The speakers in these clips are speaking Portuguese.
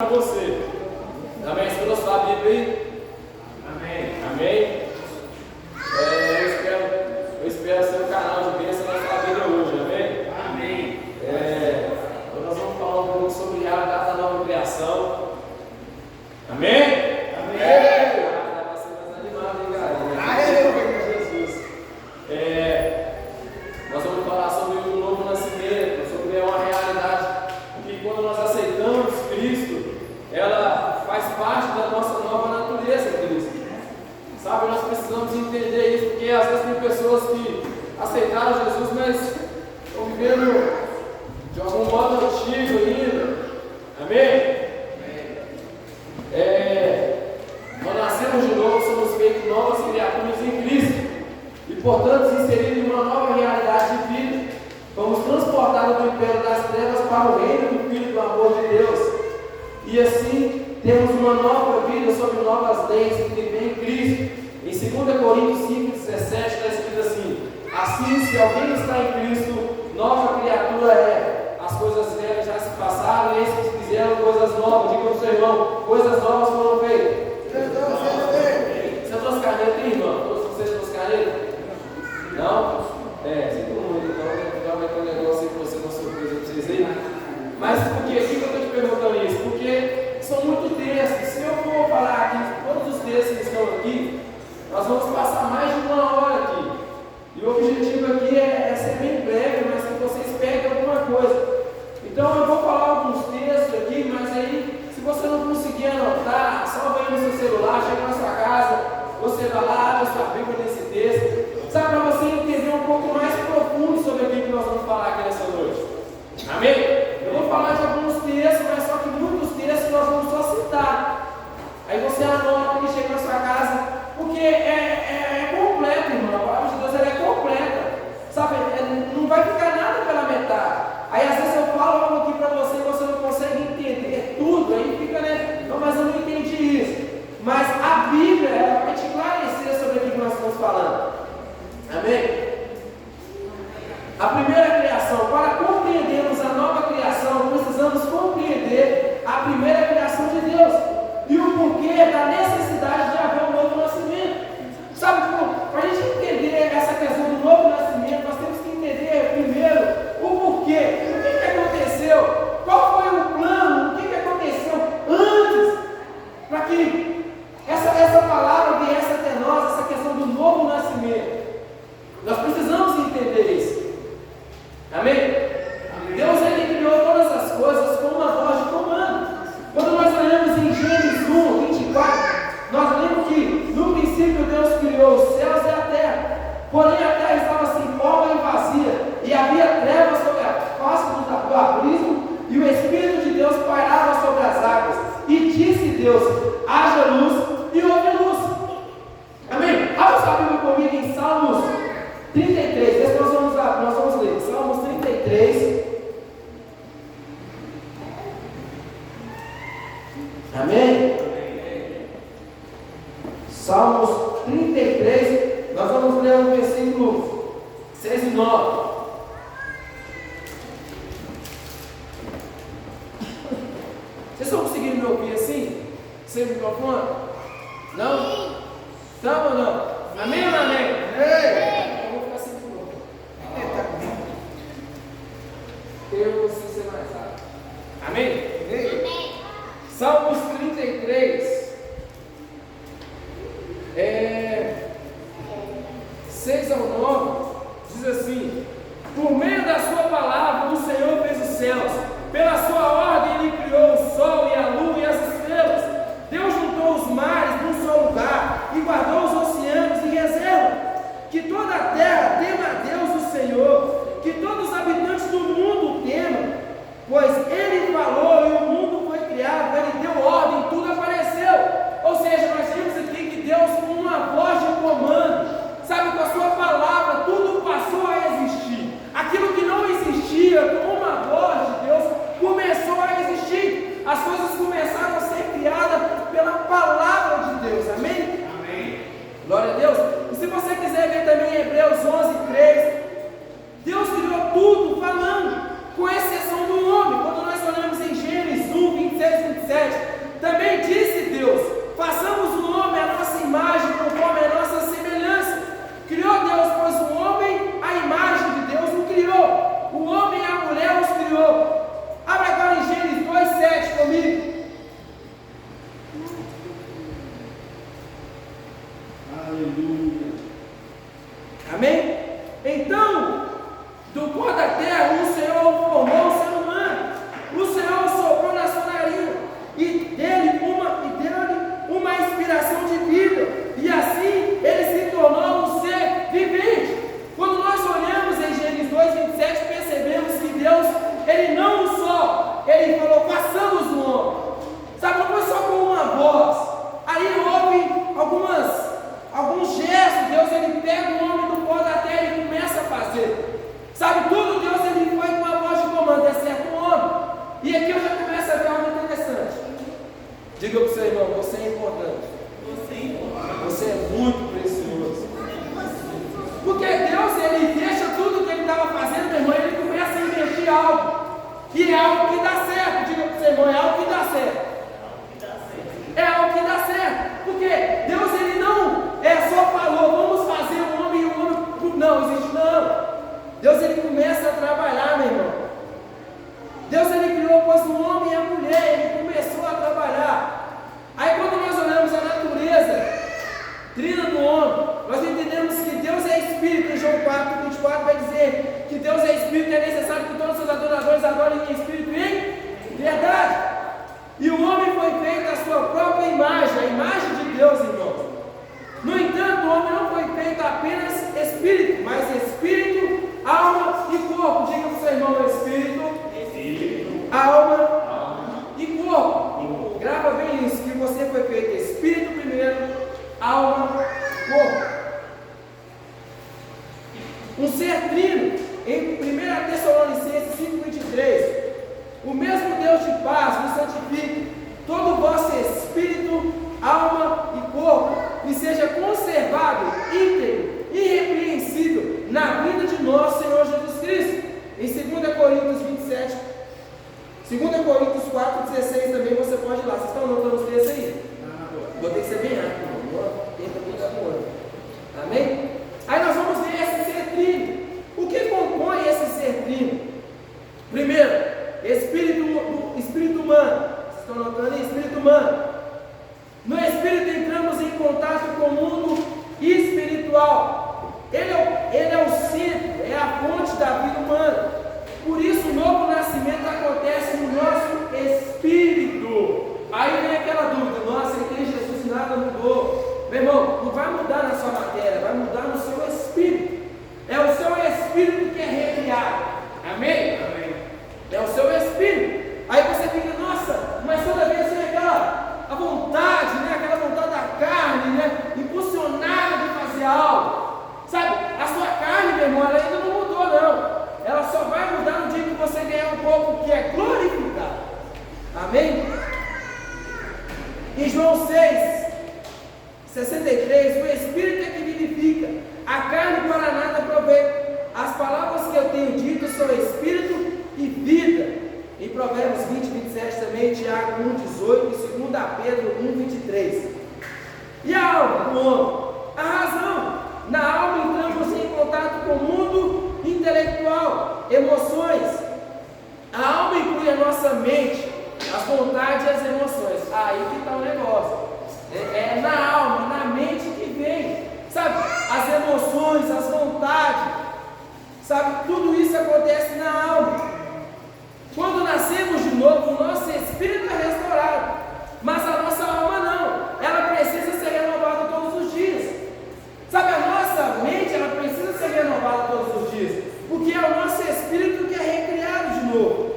para você. Amém? Você trouxe a Bíblia aí? Amém. Amém? Eu espero ser um canal de bênção na sua vida hoje. Amém? Amém. Nós vamos falar um pouco sobre a realidade da nova criação. Amém? Amém. Vai ser mais animado, hein, galera? Jesus. Nós vamos falar sobre o novo nascimento, sobre uma realidade que quando nós aceitamos Cristo, ela faz parte da nossa nova natureza, Cristo. Sabe, nós precisamos entender isso, porque às vezes tem pessoas que aceitaram Jesus, mas estão vivendo de algum modo antigo ainda. Amém? Nós nascemos de novo, somos feitos novas criaturas em Cristo. E, portanto, se inseridos em uma nova realidade de vida, vamos transportados do império das trevas para o reino do Filho do amor de Deus. E assim, temos uma nova vida sob novas leis que vivem em Cristo. Em 2 Coríntios 5:17 está escrito assim: assim, se alguém está em Cristo, nova criatura é. As coisas velhas já se passaram, e eis que se fizeram coisas novas. Diga ao seu irmão, coisas novas foram feitas. Você trouxe caneta aí, irmão? Você trouxe caneta? Não? Sinto muito, então já vai ter um negócio aí para você, uma surpresa para vocês aí. Mas por que eu estou te perguntando isso? Porque são muitos textos. Se eu for falar aqui, todos os textos que estão aqui, nós vamos passar mais de uma hora aqui. E o objetivo aqui é ser bem breve, mas que vocês peguem alguma coisa. Então eu vou falar alguns textos aqui, mas aí, se você não conseguir anotar, salva aí no seu celular, chega na sua casa, você vai lá, abre sua Bíblia nesse texto, sabe, para você entender um pouco mais profundo sobre aquilo que nós vamos falar aqui nessa noite. Amém? Eu vou falar de alguns textos, mas só que muitos textos nós vamos só citar. Aí você anota e chega na sua casa, porque é completo, irmão. A palavra de Deus ela é completa. Sabe, não vai ficar nada pela metade. Aí às vezes eu falo algo aqui para você e você não consegue entender tudo. Aí fica, né? Não, mas eu não entendi isso. Mas a Bíblia, ela vai te esclarecer sobre o que nós estamos falando. Amém? A primeira criação, para compreendermos a nova criação, precisamos compreender a primeira criação de Deus e o porquê da necessidade de haver um novo nascimento. Sabe, para a gente entender essa questão do novo nascimento, nós temos que entender primeiro o porquê, o que aconteceu, qual foi o plano, o que aconteceu antes, para que essa palavra viesse até nós, essa questão do novo nascimento. Nós precisamos entender isso. Amém? Amém? Deus ele criou todas as coisas com uma voz de comando. Quando nós olhamos em Gênesis 1:24, nós lemos que no princípio Deus criou os céus e a terra. Porém a terra estava sem forma e vazia, e havia trevas sobre a face do abismo, e o Espírito de Deus pairava sobre as águas. E disse Deus: haja luz, e houve luz. Amém? Abra sua Bíblia comigo em Salmos 33, esse nós vamos ler, Salmos 33. Amém? Salmos 33, nós vamos ler o versículo 6 e 9. Vocês estão conseguindo me ouvir assim? Sem microfone? Não? Estão ou não? Amém ou não amém? Eu vou ficar sem microfone. Eu preciso ser mais rápido. Amém? Amém. Salmos 33. 6 ao 9. Diz assim: por meio da sua palavra o Senhor fez os céus. Pela sua ordem ele criou o sol e a lua e as estrelas. Deus juntou os mares num só lugar e guardou os oceanos em reserva. Que toda a terra tema a Deus o Senhor, que todos os habitantes do mundo temam, pois ele falou e o mundo foi criado, ele deu ordem, tudo apareceu. Ou seja, nós vimos aqui que Deus, com uma voz de comando, sabe, com a sua palavra, tudo passou a existir. Aquilo que não existia, com uma voz de Deus, começou a existir. As coisas começaram a ser criadas pela palavra de Deus. Amém? Amém. Glória a Deus. E se você quiser ver também em Hebreus 11:3, Deus criou tudo falando, com exceção do homem. Quando nós olhamos em Gênesis 1:26 e 27, Diga para o seu irmão, você é importante. Você é muito precioso. Porque Deus, Ele deixa tudo que Ele estava fazendo, meu irmão, Ele começa a investir algo. E é algo que dá certo. Diga para o seu irmão, é algo que dá certo. É algo que dá certo. Porque Deus, Ele não só falou, vamos fazer um homem e um homem. Não, existe não. Deus, Ele começa a trabalhar, meu irmão. Deus, Ele criou, pôs o homem e a mulher, Ele começou a trabalhar. Aí quando nós olhamos a natureza trina do homem, nós entendemos que Deus é Espírito. Em João 4:24 vai dizer que Deus é Espírito e é necessário que todos os seus adoradores adorem em Espírito e em verdade. E o homem foi feito à sua própria imagem, a imagem de Deus, irmãos. No entanto, o homem não foi feito apenas Espírito, mas Espírito, alma e corpo. Diga para o seu irmão, Espírito, alma e corpo. Grava bem isso, que você foi feito Espírito primeiro, alma, corpo. Um ser trino, em 1 Tessalonicenses 5:23, o mesmo Deus de paz vos santifique todo o vosso espírito, alma e corpo, e seja conservado íntegro, irrepreensível, na vinda de nosso Senhor Jesus Cristo. Em 2 Coríntios 27, 2 Coríntios 4:16 também você pode ir lá. Vocês estão anotando os textos aí? Vou ter que ser bem rápido. Tenta cuidar com o outro. Amém? Aí nós vamos ver esse ser trino. O que compõe esse ser trino? Primeiro, espírito humano. Vocês estão notando aí? Espírito humano. No espírito entramos em contato com o mundo espiritual. Ele é o centro, é a fonte da vida humana. Por isso o novo nascimento acontece no nosso espírito. Aí vem aquela dúvida: nossa, ele tem Jesus e nada mudou. Meu irmão, não vai mudar na sua matéria, vai mudar no seu espírito. É o seu espírito que é recriado. Amém? Amém. É o seu espírito. Aí você fica, nossa, mas toda vez vem a vontade, né? Aquela vontade da carne, né? Impulsionada de fazer algo. Sabe, a sua carne, meu irmão, ela ainda não mudou, não. Ela só vai mudar no dia que você ganhar um corpo que é glorificado. Amém? Em João 6:63, o Espírito é que vivifica, a carne para nada provém. As palavras que eu tenho dito são Espírito e vida. Em Provérbios 20:27 também, Tiago 1:18 e 2 Pedro 1:23. E a alma do homem? A razão. Na alma entramos em contato com o mundo intelectual, emoções. A alma inclui a nossa mente, as vontades e as emoções. Aí que está o negócio. É na alma, na mente que vem, sabe? As emoções, as vontades, sabe? Tudo isso acontece na alma. Quando nascemos de novo, o nosso espírito é restaurado, mas a nossa alma não. Ela precisa ser renovada todos os dias. Sabe, a nossa mente, ela precisa ser renovada todos os dias, porque é o nosso espírito que é recriado de novo.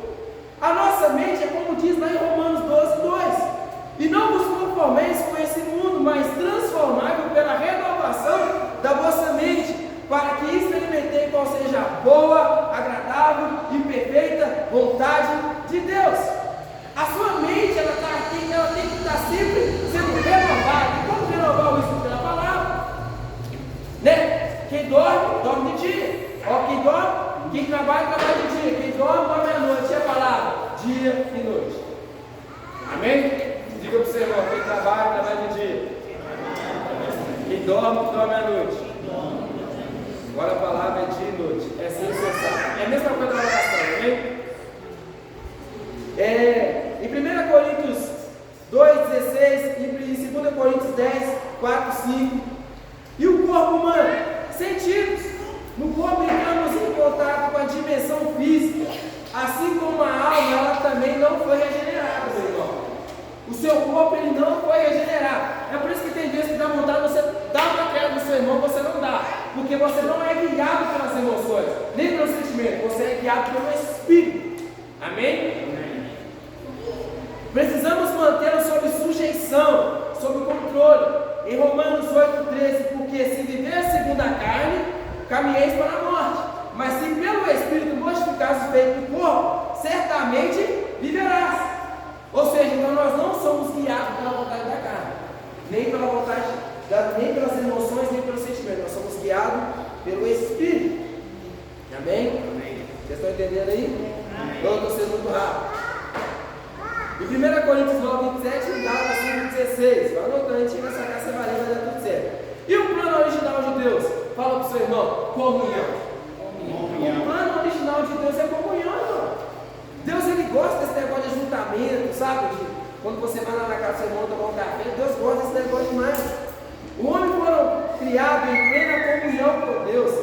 A nossa mente é como diz lá em Romanos 12:2. E não vos conformeis com esse mundo, mas transformai-vos pela renovação da vossa mente, para que experimentei qual seja a boa, agradável e perfeita vontade de Deus. A sua mente, ela tem que estar sempre sendo renovada. E como renovar isso? Pela palavra, né? Quem dorme, dorme de dia. Ó, quem dorme, quem trabalha, trabalha de dia. Quem dorme, dorme à noite. É a palavra, dia e noite. Amém? Diga para o seu irmão, quem trabalha, trabalha de dia. Quem dorme, dorme à noite. Agora a palavra é dia e noite. É assim que você sabe. É a mesma coisa da oração, amém? Em 1 Coríntios 2:16 e em 2 Coríntios 10:4-5. E o corpo humano? Sentidos. No corpo entramos em contato com a dimensão física. Assim como a alma, ela também não foi regenerada, meu irmão. O seu corpo, ele não foi regenerado. É por isso que tem vezes que dá vontade de você dar uma queda no seu irmão, você não dá. Porque você não é guiado pelas emoções, nem pelos sentimentos. Você é guiado pelo Espírito. Amém? Amém. Precisamos mantê-lo sob sujeição, sob controle. Em Romanos 8:13, porque se viver segundo a carne, caminheis para a morte. Mas se pelo Espírito mortificares o feito do corpo, certamente viverás. Ou seja, então nós não somos guiados Coríntios 9, 27 e Gálatas 5, 16. Vai anotando, a gente chega nessa casa, você vai ler, vai dar tudo certo. E o plano original de Deus? Fala para o seu irmão, comunhão. O plano original de Deus é comunhão, irmão. Deus, ele gosta desse negócio de ajuntamento, sabe? Quando você vai lá na casa do seu irmão tomar um café, Deus gosta desse negócio demais. O homem foi criado em plena comunhão com Deus,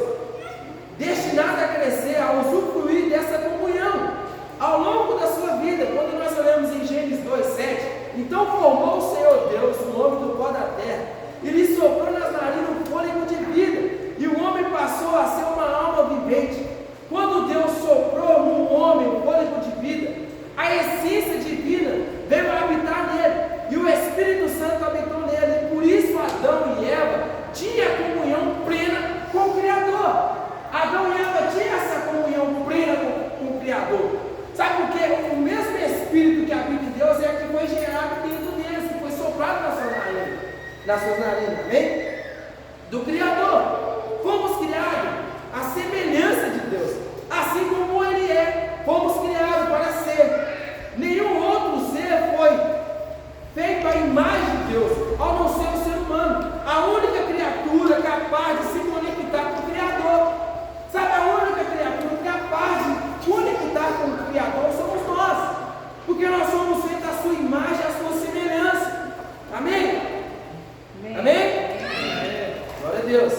destinado a crescer, a usufruir dessa comunhão ao longo da sua vida. Quando nós olhamos em Gênesis 2:7, então formou o Senhor Deus o homem do pó da terra, e lhe soprou nas narinas um fôlego de vida, e o homem passou a ser uma alma vivente. Quando Deus soprou no homem o fôlego de vida, a essência divina veio habitar nele, e o Espírito Santo habitou nele, e por isso Adão e Eva tinham comunhão plena com o Criador. Adão e Eva tinham essa comunhão plena com o Criador. Sabe por quê? O mesmo Espírito que habita em Deus é que foi gerado dentro deles, que foi soprado nas suas narinas, amém? Do Criador. Fomos criados à semelhança de Deus, assim como Ele é. Fomos criados para ser. Nenhum outro ser foi feito à imagem de Deus, ao não ser o ser humano. A única criatura capaz de se conectar com o Criador. Sabe, a única criatura capaz de conectar com o Criador somos nós, porque nós somos feitos à sua imagem, à sua semelhança. Amém? Amém? Amém? Glória a Deus.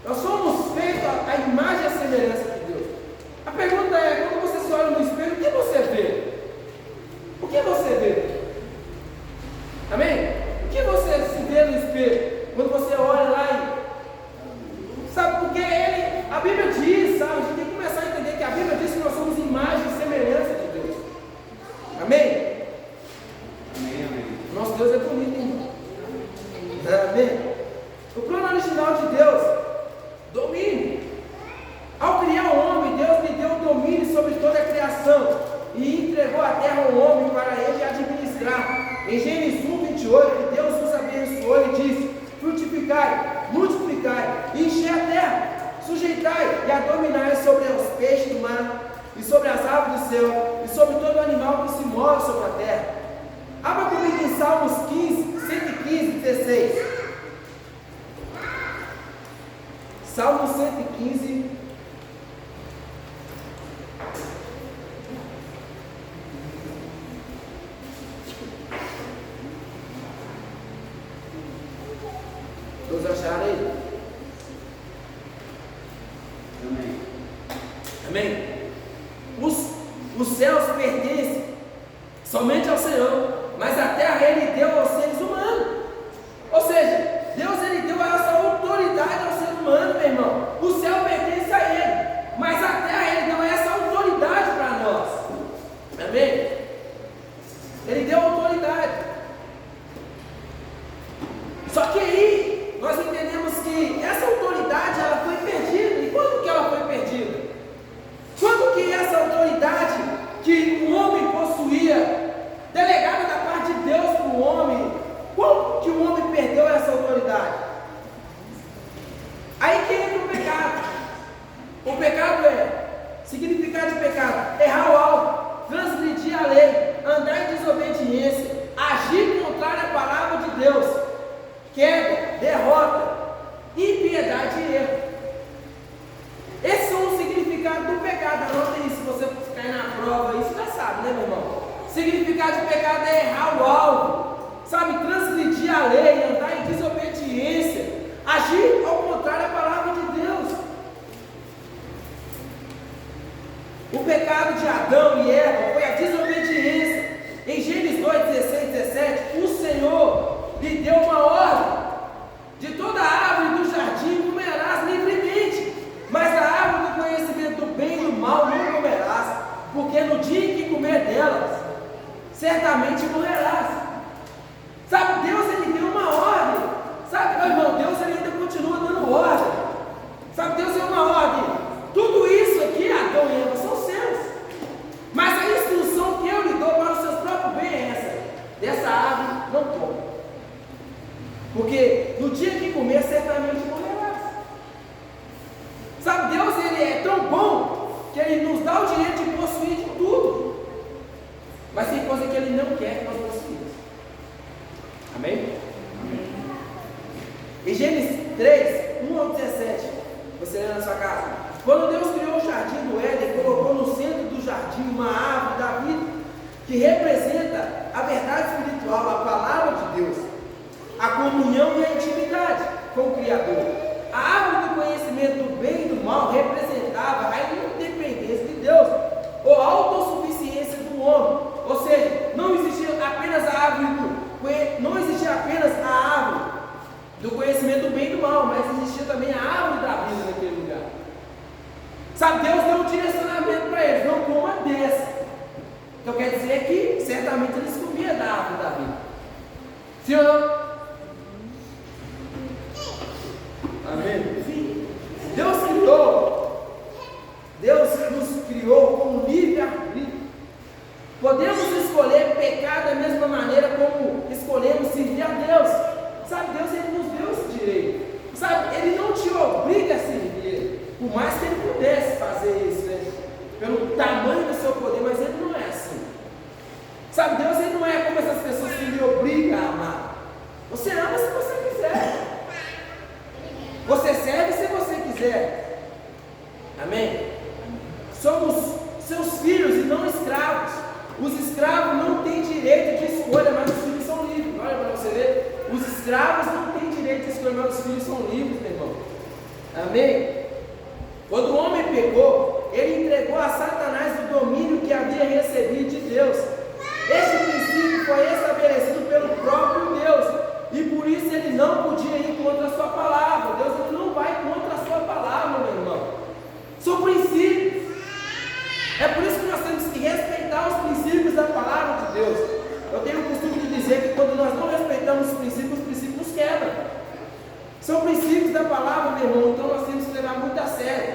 Nós somos feitos à imagem e à semelhança de Deus. A pergunta é, quando você se olha no espelho, o que você vê? O que você vê? Amém? O que você se vê no espelho? Quando você olha lá e... Sabe, porque a Bíblia diz, sabe? A gente tem que começar a entender que a Bíblia diz que nós somos imagem e semelhança de Deus. Amém? Amém. Nosso Deus é bonito, hein? Amém? O plano original de Deus, domínio. Ao criar o homem, Deus lhe deu o domínio sobre toda a criação e entregou a terra ao homem para ele administrar. Em Gênesis 1:28, Deus os abençoou e disse: frutificai, multiplicai, e enchei a terra, sujeitai e a dominai sobre os peixes do mar, e sobre as aves do céu, e sobre todo animal que se move sobre a terra. Abra comigo em Salmos 115:16. Salmo 115. Todos acharam aí? Amém. Amém? Os céus pertencem somente ao Senhor, mas a terra Ele deu aos seres humanos. Ou seja, Deus Ele deu essa autoridade ao ser humano, meu irmão. O céu pertence a Ele, mas a terra Ele deu essa autoridade para nós. Amém? Ele deu autoridade. Só que aí nós entendemos que essa autoridade ela foi perdida. E quando que ela foi perdida? Quando que essa autoridade que o homem possuía, delegada da parte de Deus para o homem, quando que o homem perdeu essa autoridade? Aí que entra o pecado. O pecado significado de pecado: errar o alvo, transgredir a lei, andar em desobediência, agir contrário à palavra de Deus, queda, derrota, impiedade e erro. Esses são os significados do pecado. Anota aí, se você cair na prova, isso já sabe, né, meu irmão? Significado de pecado é errar o alvo, sabe, transgredir a lei, andar em desobediência, agir ao contrário à palavra de Deus. O pecado de Adão e Eva foi a desobediência. Em Gênesis 2, 16, 17, o Senhor lhe deu uma ordem: de toda árvore do jardim comerás livremente, mas da árvore do conhecimento do bem e do mal não comerás, porque no dia em que comer delas, certamente morrerás. Sabe, Deus Ele deu uma ordem. Sabe, meu irmão, Deus Ele ainda continua dando ordem. Sabe, Deus deu uma ordem: tudo isso aqui, Adão e Eva, são seus, mas a instrução que eu lhe dou para os seus próprios bens é essa: dessa árvore não come, porque no dia que comer, certamente morrerás. Sabe, Deus Ele é tão bom que Ele nos dá o direito de possuir de tudo, mas tem coisa que Ele não quer que nós Em Gênesis 3, 1 ao 17, você lê na sua casa. Quando Deus criou o jardim do Éden, colocou no centro do jardim uma árvore da vida, que representa a verdade espiritual, a palavra de Deus, a comunhão e a intimidade com o Criador. A árvore do conhecimento do bem e do mal representava a independência de Deus, ou a autossuficiência do homem. Ou seja, não existia apenas a árvore do conhecimento do bem e do mal, mas existia também a árvore da vida naquele lugar. Sabe, Deus deu um direcionamento para eles, não coma dessa. Então quer dizer que certamente eles comiam da árvore da vida. Sim ou não? Amém? Sim. Deus nos criou com livre-arbítrio. Podemos escolher pecar da mesma maneira como escolhemos servir a Deus. Sabe, Deus ele nos deu esse direito. Sabe, Ele não te obriga a servir, por mais que Ele pudesse fazer isso, né? Pelo tamanho do seu poder, mas Ele não é assim. Sabe, Deus ele não é como essas pessoas que lhe obrigam a amar. Você ama se você quiser. Você serve se você quiser. Amém? Somos seus filhos e não escravos. Os escravos não têm direito de escolha, mas os filhos são livres. Olha para você ver. Os escravos não têm direito de escolha, mas os filhos são livres, meu irmão. Amém? Quando o homem pecou, ele entregou a Satanás o domínio que havia recebido de Deus. Este princípio foi estabelecido pelo próprio Deus, e por isso ele não podia ir contra a sua palavra. Deus ele não vai contra a sua palavra, meu irmão. São princípios. É por isso que nós temos que respeitar os princípios da palavra de Deus. Eu tenho o costume de dizer que quando nós não respeitamos os princípios nos quebram. São princípios da palavra, meu irmão, então nós temos que levar muito a sério.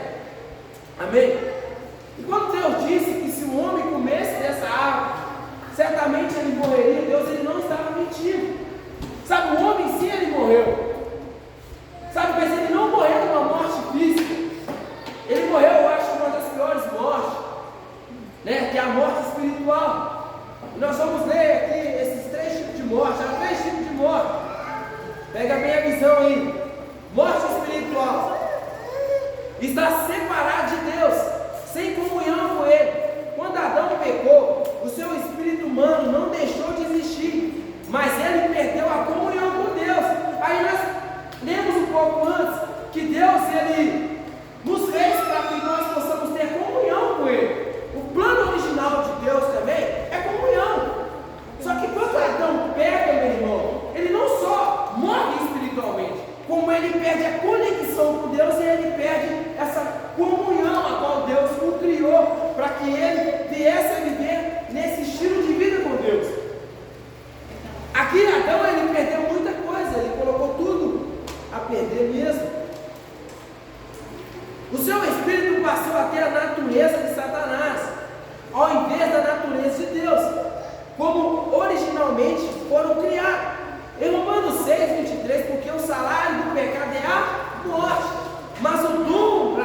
Amém? E quando Deus disse que se o homem comesse dessa árvore, certamente ele morreria, Deus ele não estava mentindo. Sabe, o homem sim ele morreu. Sabe, mas ele não morreu uma morte física. Ele morreu, eu acho, uma das piores mortes, né? Que é a morte espiritual. E nós vamos ler aqui esses 3 tipos de morte. Há 3 tipos de morte. Pega bem a visão aí. Morte espiritual. Está separado de Deus, sem comunhão com Ele. Quando Adão pecou, o seu espírito humano não deixou de existir, mas ele perdeu a comunhão com Deus. Aí nós lemos um pouco antes que Deus ele nos fez para que nós possamos ter comunhão com Ele. O plano original de Deus também é comunhão. Só que quando Adão pega, meu irmão, ele não só morre espiritualmente, como ele perde a conexão com Deus e ele perde essa comunhão a qual Deus o criou para que ele viesse a viver nesse estilo de vida com Deus. Aqui Adão ele perdeu muita coisa, ele colocou tudo a perder mesmo. O seu espírito passou a ter a natureza de Satanás, ao invés da natureza de Deus, como originalmente foram criados. Em Romanos 6, 23, porque o salário do pecado é a morte, mas o dom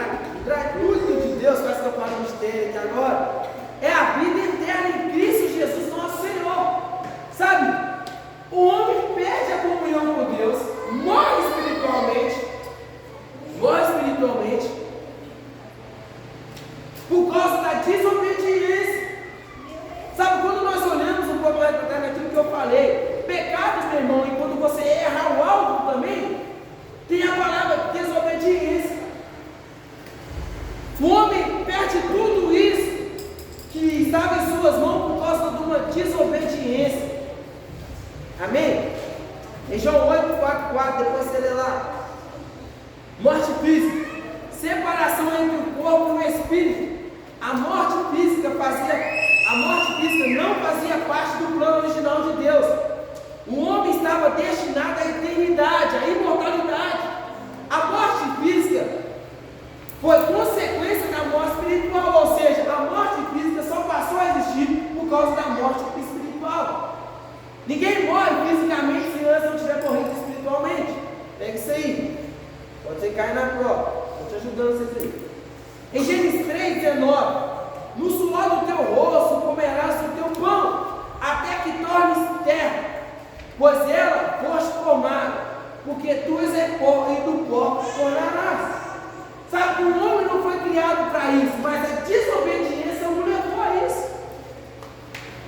gratuito de Deus, que nós estamos falando de ter aqui agora, é a vida eterna em Cristo Jesus, nosso Senhor. Sabe, o homem perde a comunhão com Deus, morre espiritualmente, por causa da desobediência. Sabe, quando nós olhamos um pouco mais para trás naquilo que eu falei, pecados, meu irmão, e quando você erra o alvo também, tem a palavra desobediência. O homem perde tudo isso que estava em suas mãos por causa de uma desobediência. Amém? Em João 8,4, depois você lê lá. Morte física, separação entre o corpo e o espírito. A morte física não fazia parte do plano original de Deus. O homem estava destinado à eternidade, à imortalidade. A morte física foi consequência da morte espiritual, ou seja, a morte física só passou a existir por causa da morte espiritual. Ninguém morre fisicamente se antes não tiver morrido espiritualmente. Pega isso aí. Pode ser cair na prova. Estou te ajudando vocês aí. Em Gênesis 3,19, no suor do teu rosto comerás o teu pão, até que tornes terra, pois ela foste formada. porque tu és pó e do pó tornarás. Sabe que o homem não foi criado para isso, mas a desobediência o levou a isso.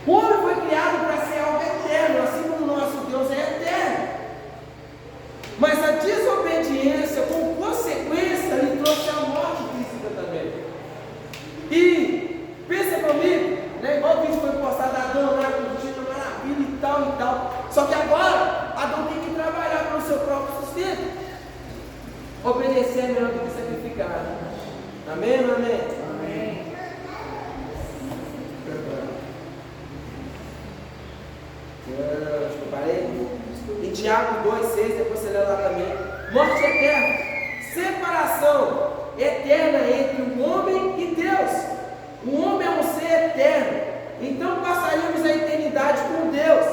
O homem foi criado para ser algo eterno, assim como o nosso Deus é eterno. Mas a desobediência, com consequência, lhe trouxe a morte física também. E pensa comigo, né? Igual o vídeo foi postado, Adão lá curtindo maravilha e tal. Só que agora, Adão tem que trabalhar para o seu próprio sustento. Obedecer é melhor do que sacrificar. Amém ou amém? Amém. Acho que eu parei. Em Tiago 2,6, depois você lê lá também. Morte eterna, separação eterna entre o homem e Deus. O homem é um ser eterno, então passaríamos a eternidade com Deus,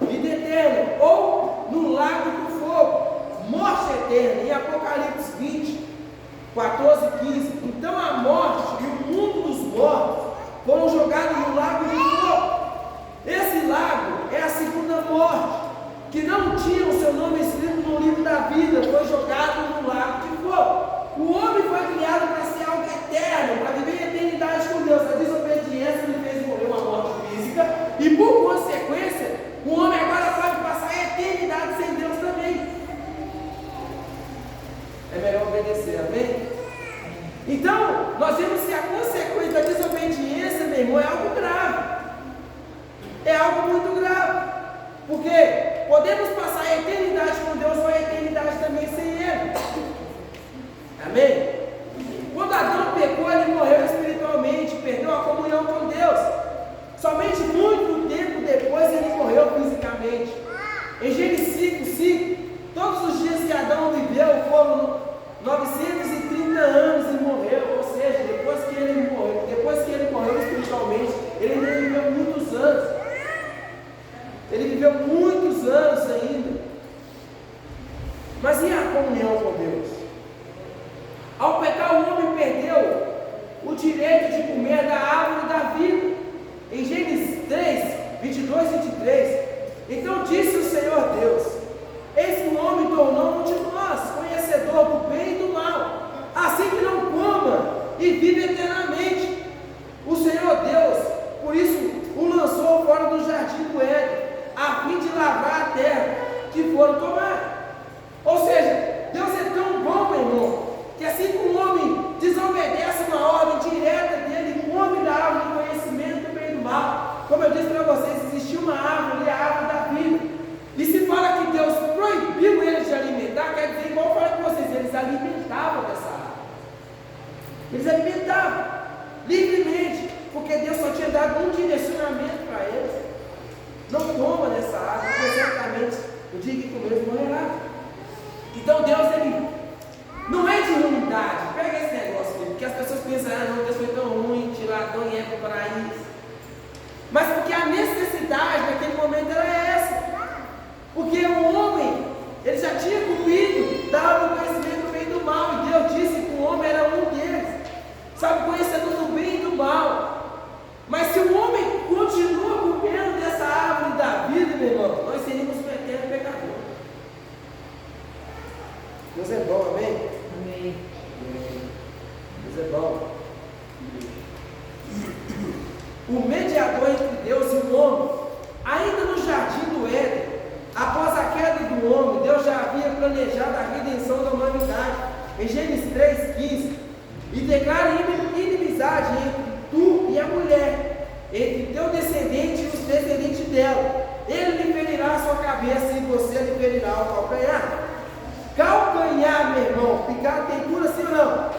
vida eterna, ou no lago do fogo. Morte eterna, em Apocalipse 20, 14 e 15. Então a morte e o mundo dos mortos foram jogados no lago de fogo. Esse lago é a segunda morte, que não tinha o seu nome escrito no livro da vida, foi jogado no lago de fogo. O homem foi criado para ser algo eterno, para viver a eternidade com Deus. A desobediência lhe fez morrer uma morte física, e por consequência, o homem agora pode passar a eternidade sem Deus também. É melhor obedecer, amém? Então, nós vemos que a consequência da desobediência, meu irmão, é algo grave. É algo muito grave. Porque podemos passar a eternidade com Deus ou a eternidade também sem Ele. Amém? Quando Adão pecou, ele morreu espiritualmente, perdeu a comunhão com Deus. Somente muito tempo depois ele morreu fisicamente. Em Gênesis 5, todos os dias que Adão viveu foram 930 anos e morreu. Ou seja, depois que ele morreu espiritualmente, ele ainda viveu muitos anos. Ele viveu muitos anos ainda. Mas e a comunhão com Deus? Ao pecar, o homem perdeu o direito de comer da árvore da vida. Em Gênesis 3, 22 e 23. Então disse o Senhor Deus: eis que o homem tornou-um de nós, conhecedor do bem e do mal, assim que não coma e vive eternamente. O Senhor Deus, por isso, o lançou fora do jardim do Éden, a fim de lavrar a terra que foram tomar. Ou seja, Deus é tão bom, meu irmão, que assim que o homem desobedece uma ordem direta dele, come da árvore do conhecimento do bem e do mal. Como eu disse para vocês, existia uma árvore, a árvore da vida. E se fala que Deus proibiu eles de alimentar, quer dizer, igual eu falei para vocês, eles alimentavam dessa árvore. Eles alimentavam livremente, porque Deus só tinha dado um direcionamento para eles. Não coma dessa árvore, porque certamente o dia que comer morrerá. Então Deus, ele não é de ruindade. Pega esse negócio aqui, porque as pessoas pensam, não, Deus foi tão ruim, tirar Adão e Eva do paraíso. Mas porque a necessidade naquele momento era essa. Porque o homem, ele já tinha comido da árvore do conhecimento do bem e do mal, e Deus disse que o homem era um deles, sabe, conhecedor do bem e do mal. Mas se o homem continua comendo dessa árvore da vida, meu irmão, nós seríamos um eterno pecador. Deus é bom, amém? Amém. Deus é bom. O mediador entre Deus e o homem, ainda no jardim do Éden, após a queda do homem, Deus já havia planejado a redenção da humanidade. Em Gênesis 3,15, e declara inimizade entre tu e a mulher, entre teu descendente e os descendentes dela. Ele lhe ferirá a sua cabeça e você lhe ferirá o calcanhar. Calcanhar, meu irmão, picado tem cura, sim ou não?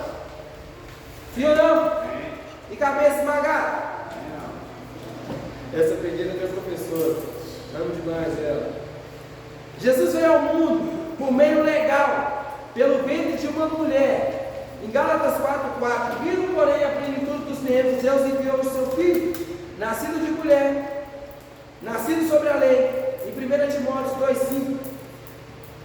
Sim ou não? E cabeça esmagada? Essa eu peguei da minha professora. Amo demais ela. Jesus veio ao mundo por meio legal, pelo ventre de uma mulher. Em Gálatas 4,4, vindo porém a plenitude dos tempos, Deus enviou o seu filho, nascido de mulher, nascido sobre a lei. Em 1 Timóteo 2,5.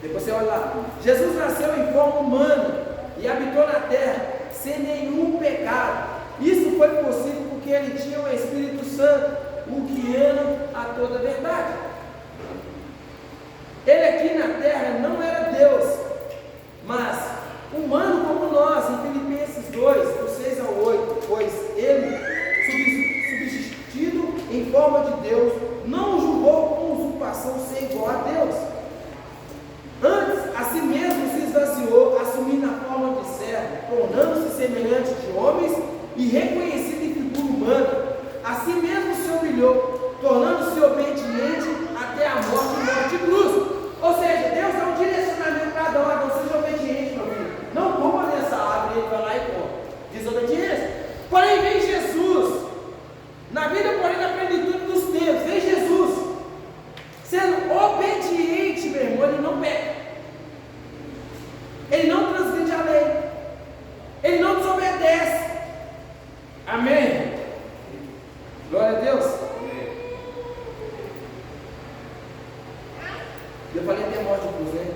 Depois você olha lá. Jesus nasceu em forma humana e habitou na terra sem nenhum pecado. Isso foi possível porque ele tinha o Espírito Santo, o guiando a toda a verdade. Ele aqui na terra não era Deus, obediente, meu irmão, ele não peca. Ele não transgride a lei. Ele não desobedece. Amém? Glória a Deus. Eu falei até morte de cruz, né?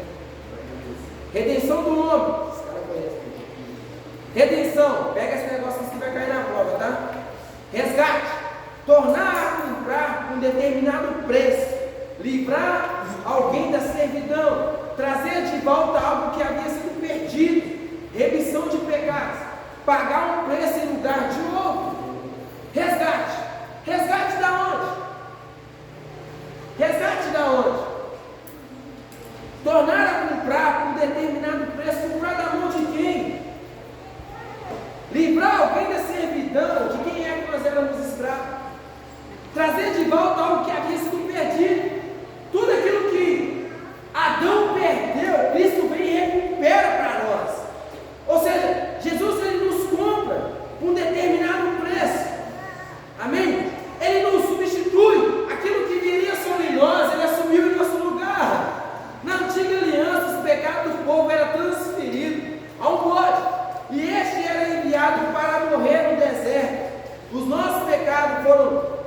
Redenção do homem. Os caras conhecem. Redenção. Pega esse negócio que vai cair na prova, tá? Resgate. Tornar a comprar um determinado preço. Livrar alguém da servidão. Trazer de volta algo que havia sido perdido. Remissão de pecados. Pagar um preço em lugar de outro. Resgate. Resgate da onde? Resgate da onde? Tornar a comprar por um determinado preço. Comprar da mão de quem? Livrar alguém da servidão. De quem é que nós éramos escravos? Trazer de volta algo que havia sido perdido. Tudo aquilo que Adão perdeu, Cristo vem e recupera para nós. Ou seja, Jesus ele nos compra por um determinado preço. Amém? Ele nos substitui. Aquilo que viria sobre nós, ele assumiu em nosso lugar. Na antiga aliança, os pecados do povo eram transferidos a um bode. E este era enviado para morrer no deserto. Os nossos pecados foram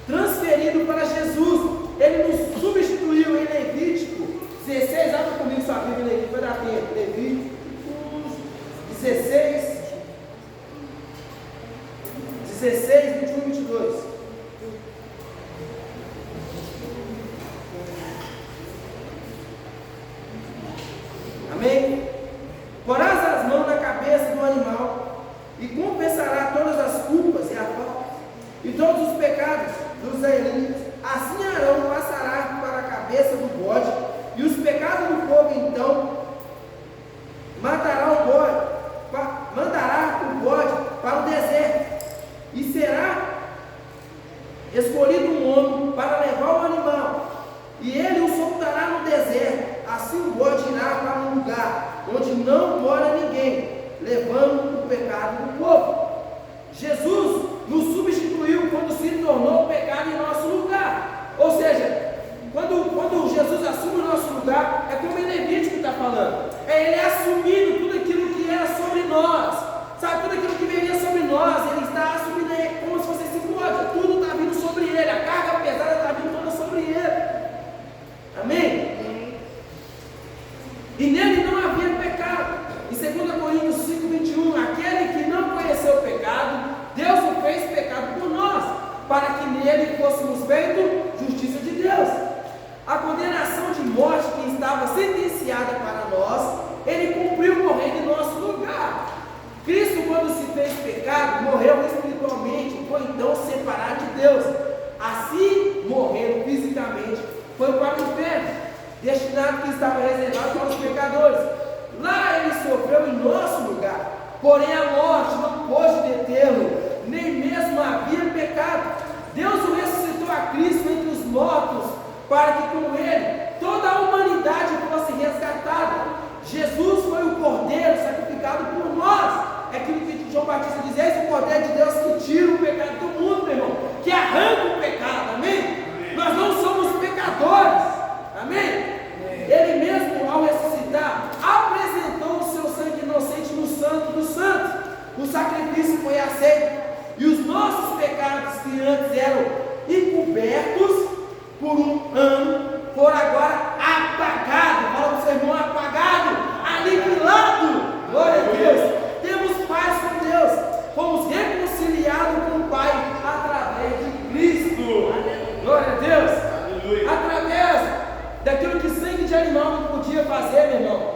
transferidos para Jesus. Ele nos substituiu em Levítico 16. Abra comigo sua Bíblia, Levítico, vai dar tempo. Levítico 16, 21 e 22. Amém? Porás as mãos na cabeça do animal e compensará todas as culpas e a falta e todos os pecados dos israelitas. Assim Arão passará para a cabeça do bode e os pecados do povo então mandará o bode para o deserto e será escolhido um homem para levar o animal e ele o soltará no deserto. Assim o bode irá para um lugar onde não mora ninguém, levando o pecado do povo. Jesus nos substituiu quando se tornou o pecado em nosso lugar. Ou seja, quando Jesus assume o nosso lugar, é como em Levítico está falando. É ele assumindo tudo aquilo que era sobre nós. Sabe, tudo aquilo que viria sobre nós, ele está assumindo como se fosse assim, tudo está vindo sobre ele. A carga pesada está vindo toda sobre ele. Amém? E nele não havia pecado. Em 2 Coríntios 5, 21, aquele que não conheceu o pecado, Deus o fez pecado por nós, para que nele fôssemos feitos justiça de Deus. A condenação de morte que estava sentenciada para nós, ele cumpriu morrendo em nosso lugar. Cristo, quando se fez pecado, morreu espiritualmente, foi então separado de Deus. Assim, morrendo fisicamente, foi para o inferno, destinado que estava reservado para os pecadores. Lá ele sofreu em nosso lugar, porém a morte não pôde detê-lo, nem mesmo havia pecado. Deus o ressuscitou a Cristo entre os mortos, para que com ele toda a humanidade fosse resgatada. Jesus foi o Cordeiro sacrificado por nós. É aquilo que João Batista diz: esse é o Cordeiro de Deus que tira o pecado do mundo, meu irmão, que arranca o pecado, amém? Nós não somos pecadores, amém? Ele mesmo, ao ressuscitar, apresentou o seu sangue inocente no Santo dos Santos. O sacrifício foi aceito e os nossos pecados, que antes eram encobertos por um ano, foram agora apagados. Fala para o seu irmão: apagado, aniquilado. Glória a Deus. Temos paz com Deus, fomos reconciliados com o Pai através de Cristo. Glória a Deus. Através daquilo que sangue de animal não podia fazer, meu irmão,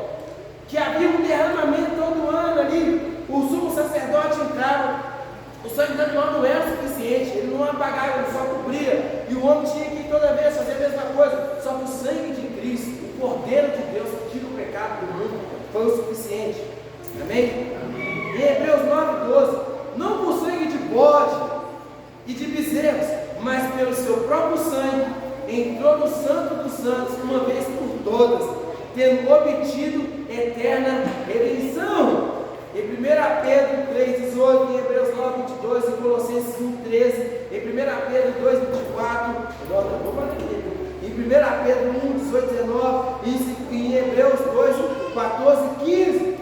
que havia um derramamento todo ano ali. O sumo sacerdote entrava, o sangue do animal não era o suficiente, ele não apagava, ele só cobria, e o homem tinha que toda vez fazer a mesma coisa. Só que o sangue de Cristo, o Cordeiro de Deus que tira o pecado do mundo, foi o suficiente. Amém? Em Hebreus 9:12, não por sangue de bode e de bezerros, mas pelo seu próprio sangue, entrou no Santo dos Santos uma vez por todas, tendo obtido eterna redenção. Em 1 Pedro 3,18, em Hebreus 9:22, em Colossenses 1,13, em 1 Pedro 2,24, em em 1 Pedro 1, 18, 19, em Hebreus 2, 14, 15.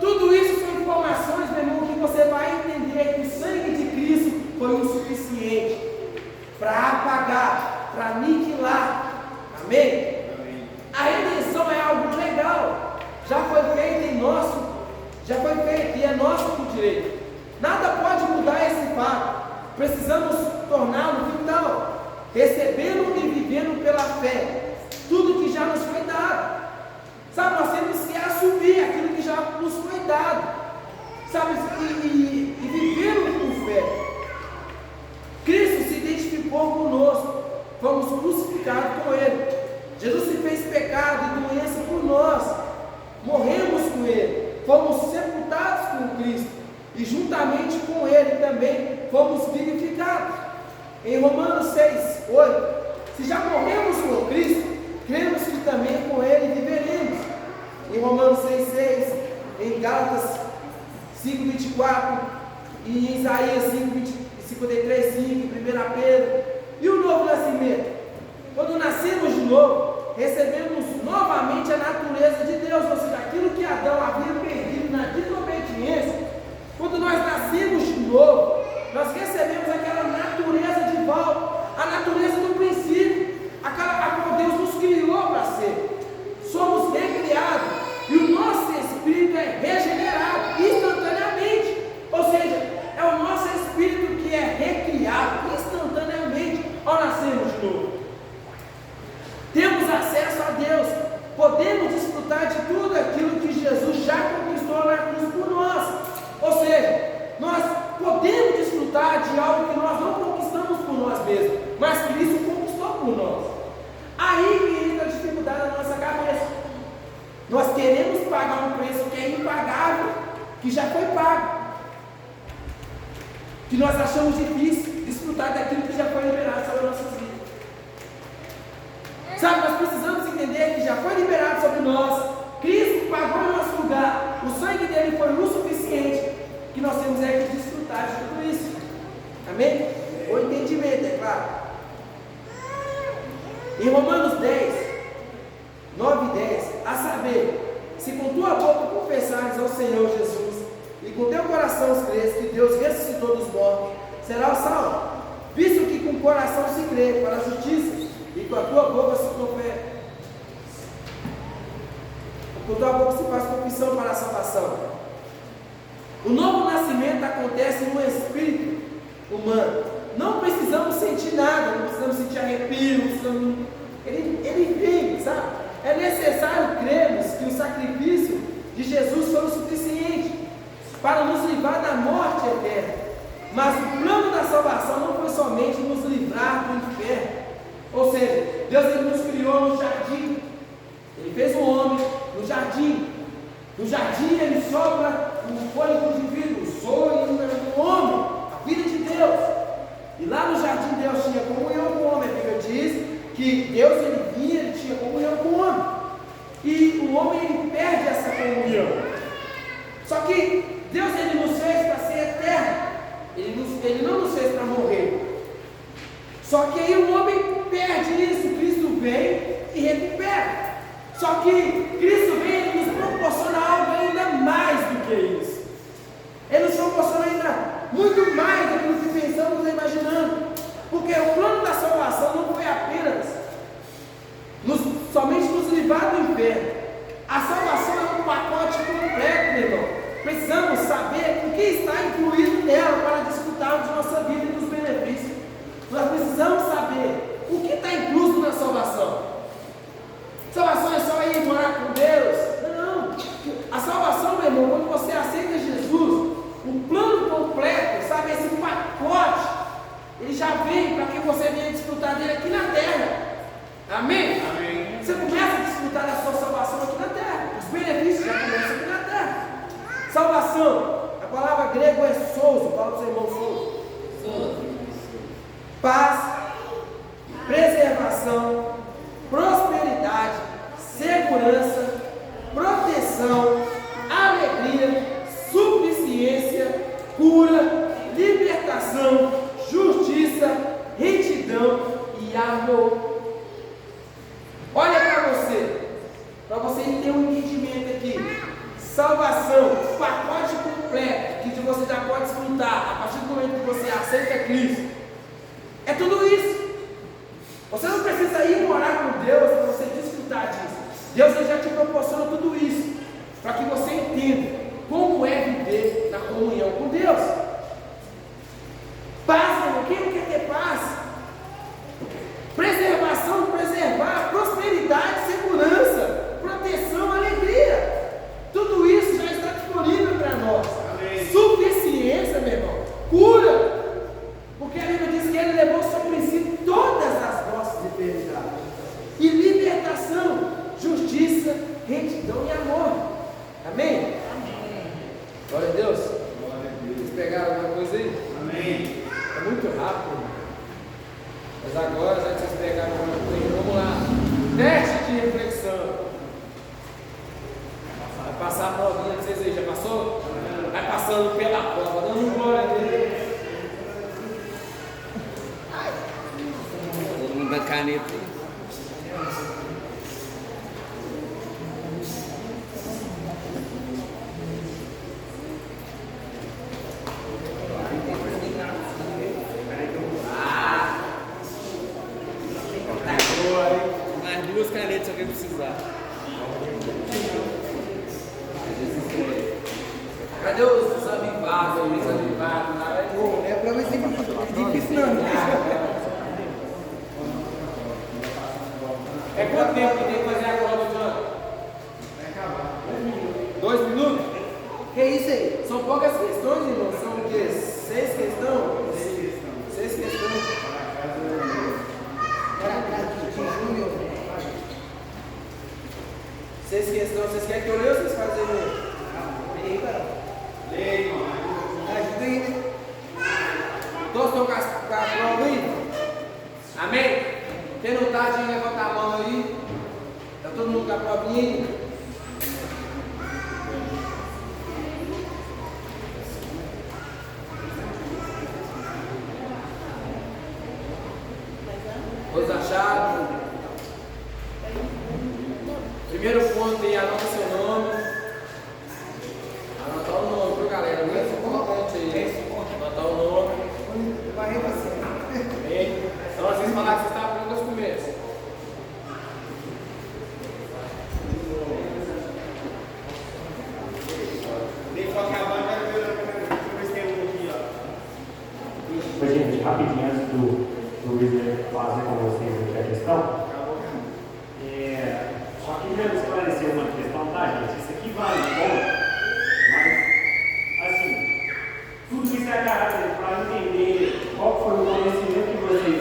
Tudo isso são informações, meu irmão, que você vai entender que o sangue de Cristo foi o suficiente para apagar, para aniquilar. Amém? A redenção é algo legal, já foi feito em nosso, já foi feito e é nosso por direito. Nada pode mudar esse fato. Precisamos torná-lo vital, recebendo e vivendo pela fé tudo que já nos foi dado. Sabe, nós temos que assumir aquilo que já nos foi dado, sabe, e vivendo com fé. Cristo se identificou conosco, fomos crucificados com Ele. Jesus se fez pecado e doença por nós, morremos com Ele, fomos sepultados com Cristo e juntamente com Ele também fomos vivificados. Em Romanos 6, 8, se já morremos com Cristo, cremos que também com Ele viveremos. Em Romanos 6, 6, em Gálatas 5, 24, e em Isaías 53, 5, em 1 Pedro. E o novo nascimento? Quando nascemos de novo, recebemos novamente a natureza de Deus, ou seja, aquilo que Adão havia perdido na desobediência. Quando nós nascemos de novo, nós recebemos aquela natureza de volta, a natureza do princípio, aquela a qual Deus nos criou para ser. Somos recriados e o nosso espírito é regenerado instantaneamente, ou seja, é o nosso espírito que é recriado instantaneamente ao nascermos de novo. Temos acesso a Deus, podemos desfrutar de tudo aquilo que Jesus já conquistou na cruz por nós, ou seja, nós podemos desfrutar de algo que nós não conquistamos por nós mesmos, mas Cristo conquistou por nós. Aí que entra a dificuldade na nossa cabeça. Nós queremos pagar um preço que é impagável, que já foi pago, que nós achamos difícil desfrutar daquilo que já foi liberado sobre nossas vidas. Sabe, nós precisamos entender que já foi liberado sobre nós, Cristo pagou em nosso lugar, o sangue dele foi o suficiente, que nós temos é que desfrutar de tudo isso. Amém? O entendimento, é claro. Em Romanos 10, 9 e 10, a saber, se com tua boca confessares ao Senhor Jesus e com teu coração creres que Deus ressuscitou dos mortos, serás salvo, visto que com o coração se crê para a justiça e com a tua boca se confessa, com tua boca se faz confissão para a salvação. O novo nascimento acontece no espírito humano. Não precisamos sentir nada, não precisamos sentir arrepio, ele vem, sabe? É necessário crermos que o sacrifício de Jesus foi o suficiente para nos livrar da morte eterna. Mas o plano da salvação não foi somente nos livrar do inferno. Ou seja, Deus ele nos criou no jardim. Ele fez o homem no jardim. No jardim ele sopra o fôlego de vida, o sol no homem, a vida de Deus. E lá no jardim Deus tinha comunhão com o homem. A Bíblia diz que Deus ele vinha, ele tinha comunhão com o homem. E o homem ele perde essa comunhão. Só que Deus ele nos fez para ser eterno. Ele não nos fez para morrer. Só que aí o homem perde isso. Cristo vem e recupera. Só que Cristo vem e nos proporciona algo ainda mais do que isso. Ele nos proporciona ainda muito mais do que nos pensamos e imaginando. Porque o plano da salvação não foi apenas somente nos livrar do inferno. A salvação é um pacote completo, meu irmão. Precisamos saber o que está incluído nela para desfrutarmos de nossa vida e dos benefícios. Nós precisamos saber o que está incluso na salvação. Salvação é só ir morar com Deus? Não. A salvação, meu irmão, quando você aceita Jesus, o plano completo, sabe, esse pacote, ele já vem para que você venha desfrutar dele aqui na terra. Amém? Amém. Você começa a desfrutar da sua salvação aqui na terra. Os benefícios já começam aqui na terra. Salvação, a palavra grega é souzo. Fala para o seu irmão, souzo. Paz, preservação, prosperidade, segurança, proteção, alegria, suficiência, cura, libertação, justiça, retidão e amor. salvação, o pacote completo que você já pode desfrutar a partir do momento que você aceita Cristo. É tudo isso. Você não precisa ir morar com Deus para você desfrutar disso. Deus já te proporciona tudo isso para que você entenda como é viver na comunhão com Deus. Paz, irmão. Quem não quer ter paz? Preservação, preservar, prosperidade, segurança, proteção, alegria. Tudo isso já está disponível para nós. Amém. Suficiência, meu irmão. Cura. Porque a Bíblia diz que Ele levou sobre si todas as nossas enfermidades. E libertação, justiça, retidão e amor. Amém? Amém. Glória a Deus. Vocês pegaram alguma coisa aí? Amém. É muito rápido. Mas agora, já que vocês pegaram alguma coisa, vamos lá. Teste de reflexão. Vai passar a provinha de vocês aí, já passou? Vai passando pela prova, dando glória a Deus. Todo mundo da caneta. Mais duas canetas se alguém precisar. Cadê os avivados aí? Os avivados? É pra ver se é difícil não. É quanto tempo que tem que fazer a prova, João? Vai acabar. 2 minutos? Que isso aí? São poucas questões, irmão. São o quê? 6 questões? 6 questões. Seis questões, vocês querem que eu leia ou vocês fazem mesmo? Leia, cara. Leia, irmão. Ajuda aí, né? Todos estão com a prova aí? Amém? Quem não está, tinha que levantar a mão aí. Está todo mundo com a provinha aí? Todos acharam? Primeiro ponto aí, anota seu nome. Anotar o nome, viu, galera? Não é importante aí. Anotar o nome. Então, vocês falaram que vocês estavam prontos aos começos. Deixa eu acabar, vai ver se tem um aqui, ó. Gente, rapidinho antes do Luiz fazer com vocês a questão. Só queria esclarecer uma questão, tá, gente? Isso aqui vale bom, mas, assim, tudo isso é caráter para entender qual foi o conhecimento que vocês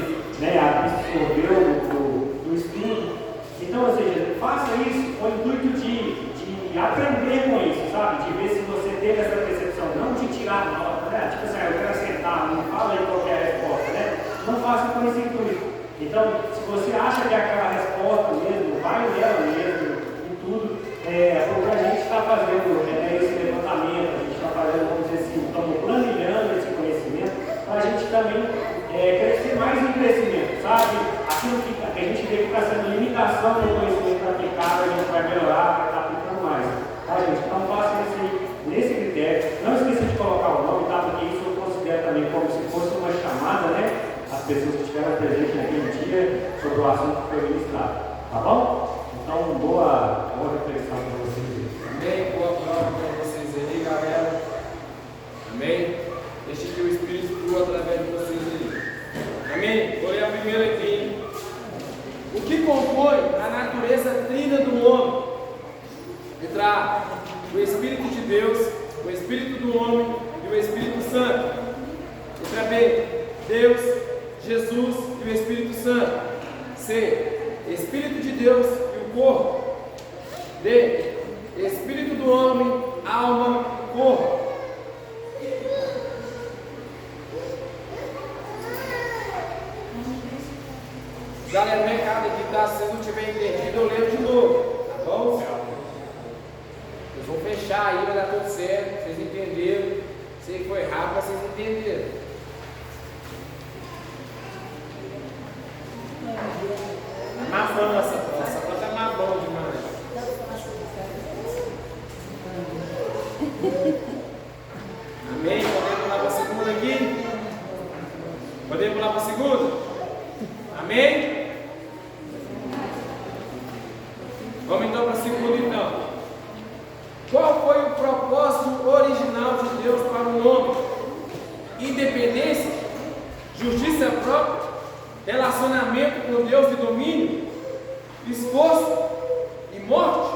absorveu do estudo. Então, ou seja, faça isso com o intuito de aprender com isso, sabe? De ver se você teve essa percepção, não de tirar nota, né? Tipo assim, eu quero acertar, não fala aí qual é a resposta, né? Não faça com esse intuito. Então, se você acha que é aquela resposta mesmo, vai nela mesmo, e tudo, porque a gente está fazendo esse levantamento, a gente está fazendo, vamos dizer assim, estamos planejando esse conhecimento, para a gente também crescer mais em crescimento, sabe? Aquilo que a gente vê que está sendo limitação do conhecimento aplicado, a gente vai melhorar, vai estar aplicando mais. Tá, gente? Então, faça isso aí, nesse critério. Não esqueça de colocar o nome, tá? Porque isso eu considero também como se fosse uma chamada, né? As pessoas que estiveram presentes naquele dia sobre o assunto que foi ministrado. Tá bom? Então, boa reflexão para vocês. Amém? Boa prova para vocês aí, galera. Amém? Deixe que o Espírito flua através de vocês aí. Amém? Vou ler a primeira aqui. O que compõe a natureza trina do homem? Letra A, o Espírito de Deus, o Espírito do homem e o Espírito Santo. Letra B, Deus, Jesus e o Espírito Santo. C, Espírito de Deus e o corpo. D, Espírito do homem, alma e corpo. Galera, o recado aqui, tá? Se vocês não tiverem entendido, eu leio de novo, tá bom? Eles vão fechar aí, vai dar tudo certo. Vocês entenderam? Sei que foi rápido, mas vocês entenderam. Tá mafando essa planta é má bom demais. Podemos pular para a segunda? Amém? Vamos então para a segunda então. Qual foi o propósito original de Deus para o homem? Independência, justiça própria, relacionamento com Deus e domínio, esforço e morte?